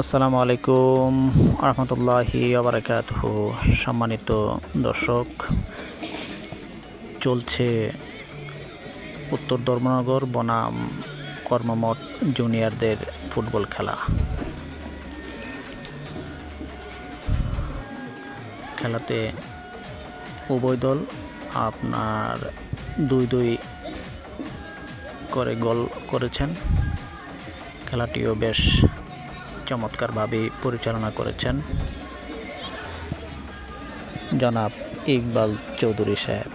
আসসালামু আলাইকুম রহমতুল্লাহি বারাকাতুহু। সম্মানিত দর্শক, চলছে উত্তর ধর্মনগর বনাম কর্মমঠ জুনিয়রদের ফুটবল খেলাতে উভয় দল আপনার 2-2 করে গোল করেছেন। খেলাটিও বেশ চমৎকারভাবে পরিচালনা করেছেন জনাব ইকবাল চৌধুরী সাহেব।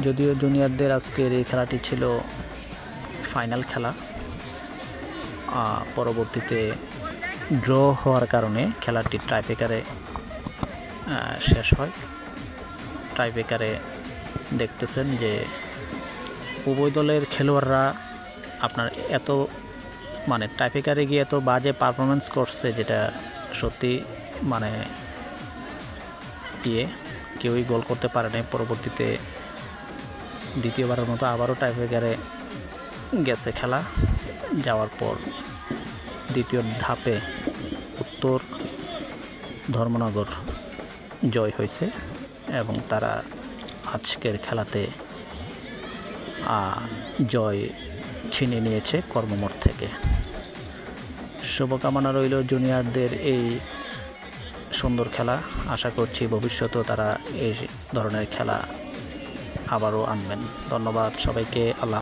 যদিও জুনিয়রদের আজকের এই খেলাটি ছিল ফাইনাল খেলা, পরবর্তীতে ড্র হওয়ার কারণে খেলাটি টাইব্রেকারে শেষ হয়। টাইব্রেকারে দেখতেছেন যে উভয় দলের খেলোয়াড়রা আপনার টাইব্রেকারে গিয়ে এত বাজে পারফরমেন্স করছে, যেটা সত্যি কেউই গোল করতে পারে নাই। পরবর্তীতে দ্বিতীয়বারের মতো আবারও টাইব্রেকারে গেছে খেলা। যাওয়ার পর দ্বিতীয় ধাপে উত্তর ধর্মনগর জয় হয়েছে এবং তারা আজকের খেলাতে জয় ছিনিয়ে নিয়েছে কর্মমঠ থেকে। শুভকামনা রইল জুনিয়রদের এই সুন্দর খেলা। আশা করছি ভবিষ্যতেও তারা এই ধরনের খেলা আবারও আনবেন। ধন্যবাদ সবাইকে। আল্লাহ।